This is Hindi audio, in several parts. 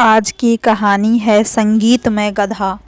आज की कहानी है संगीतमय गधा।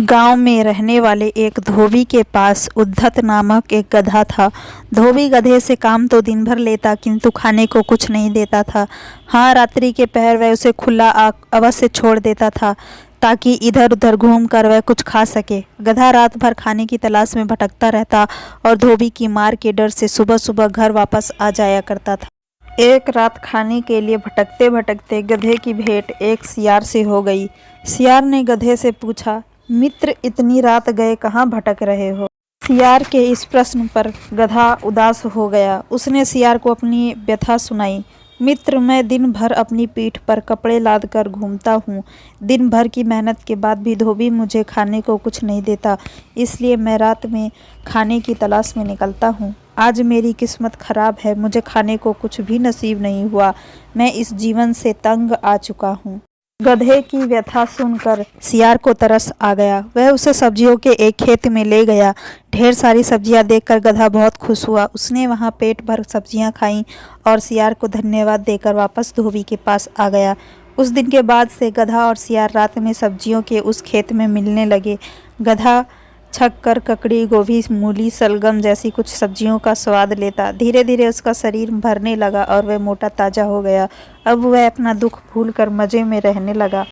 गांव में रहने वाले एक धोबी के पास उद्धत नामक एक गधा था। धोबी गधे से काम तो दिन भर लेता, किंतु खाने को कुछ नहीं देता था। हाँ, रात्रि के पहर वह उसे खुला अवश्य छोड़ देता था ताकि इधर उधर घूम कर वह कुछ खा सके। गधा रात भर खाने की तलाश में भटकता रहता और धोबी की मार के डर से सुबह सुबह घर वापस आ जाया करता था। एक रात खाने के लिए भटकते भटकते गधे की भेंट एक सियार से हो गई। सियार ने गधे से पूछा, मित्र, इतनी रात गए कहाँ भटक रहे हो? सियार के इस प्रश्न पर गधा उदास हो गया। उसने सियार को अपनी व्यथा सुनाई। मित्र, मैं दिन भर अपनी पीठ पर कपड़े लाद कर घूमता हूँ। दिन भर की मेहनत के बाद भी धोबी मुझे खाने को कुछ नहीं देता, इसलिए मैं रात में खाने की तलाश में निकलता हूँ। आज मेरी किस्मत खराब है, मुझे खाने को कुछ भी नसीब नहीं हुआ। मैं इस जीवन से तंग आ चुका हूँ। गधे की व्यथा सुनकर सियार को तरस आ गया। वह उसे सब्जियों के एक खेत में ले गया। ढेर सारी सब्जियां देखकर गधा बहुत खुश हुआ। उसने वहां पेट भर सब्जियां खाईं और सियार को धन्यवाद देकर वापस धोबी के पास आ गया। उस दिन के बाद से गधा और सियार रात में सब्जियों के उस खेत में मिलने लगे। गधा छक्कर, ककड़ी, गोभी, मूली, सलगम जैसी कुछ सब्जियों का स्वाद लेता। धीरे धीरे उसका शरीर भरने लगा और वह मोटा ताजा हो गया। अब वह अपना दुख भूलकर मजे में रहने लगा।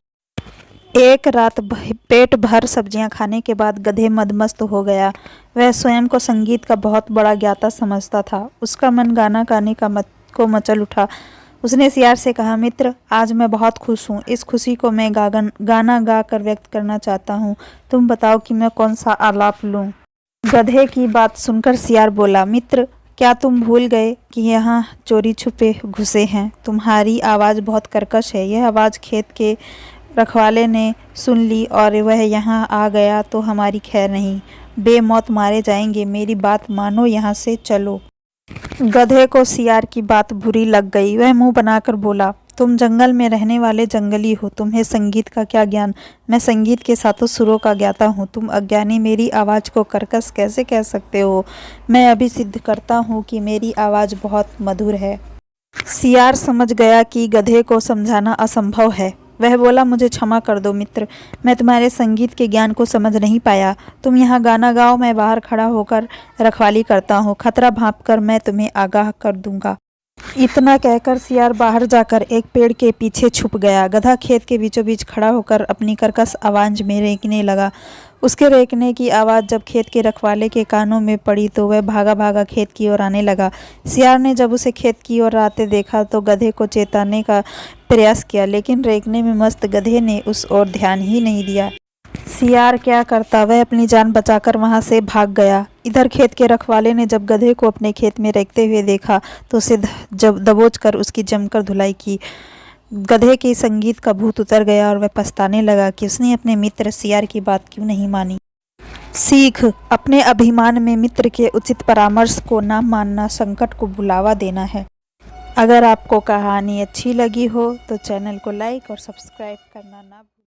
एक रात पेट भर सब्जियां खाने के बाद गधे मदमस्त हो गया। वह स्वयं को संगीत का बहुत बड़ा ज्ञाता समझता था। उसका मन गाना गाने को मचल उठा। उसने सियार से कहा, मित्र, आज मैं बहुत खुश हूँ। इस खुशी को मैं गाना गा कर व्यक्त करना चाहता हूँ। तुम बताओ कि मैं कौन सा आलाप लूँ? गधे की बात सुनकर सियार बोला, मित्र, क्या तुम भूल गए कि यहाँ चोरी छुपे घुसे हैं? तुम्हारी आवाज़ बहुत कर्कश है। यह आवाज़ खेत के रखवाले ने सुन ली और वह यहाँ आ गया तो हमारी खैर नहीं। बेमौत मारे जाएंगे। मेरी बात मानो, यहाँ से चलो। गधे को सियार की बात बुरी लग गई। वह मुंह बनाकर बोला, तुम जंगल में रहने वाले जंगली हो, तुम्हें संगीत का क्या ज्ञान? मैं संगीत के सातों सुरों का ज्ञाता हूँ। तुम अज्ञानी मेरी आवाज़ को कर्कश कैसे कह सकते हो? मैं अभी सिद्ध करता हूँ कि मेरी आवाज़ बहुत मधुर है। सियार समझ गया कि गधे को समझाना असंभव है। वह बोला, मुझे क्षमा कर दो मित्र, मैं तुम्हारे संगीत के ज्ञान को समझ नहीं पाया। तुम यहाँ गाना गाओ, मैं बाहर खड़ा होकर रखवाली करता हूँ। खतरा भांपकर मैं तुम्हें आगाह कर दूंगा। इतना कहकर सियार बाहर जाकर एक पेड़ के पीछे छुप गया। गधा खेत के बीचों बीच खड़ा होकर अपनी कर्कश आवाज़ में रेंकने लगा। उसके रेंकने की आवाज़ जब खेत के रखवाले के कानों में पड़ी तो वह भागा भागा खेत की ओर आने लगा। सियार ने जब उसे खेत की ओर आते देखा तो गधे को चेताने का प्रयास किया, लेकिन रेंकने में मस्त गधे ने उस ओर ध्यान ही नहीं दिया। सियार क्या करता, वह अपनी जान बचाकर वहां से भाग गया। इधर खेत के रखवाले ने जब गधे को अपने खेत में रेंकते हुए देखा तो उसे जब दबोच कर उसकी जमकर धुलाई की। गधे के संगीत का भूत उतर गया और वह पछताने लगा कि उसने अपने मित्र सियार की बात क्यों नहीं मानी। सीख, अपने अभिमान में मित्र के उचित परामर्श को न मानना संकट को बुलावा देना है। अगर आपको कहानी अच्छी लगी हो तो चैनल को लाइक और सब्सक्राइब करना ना भूलें।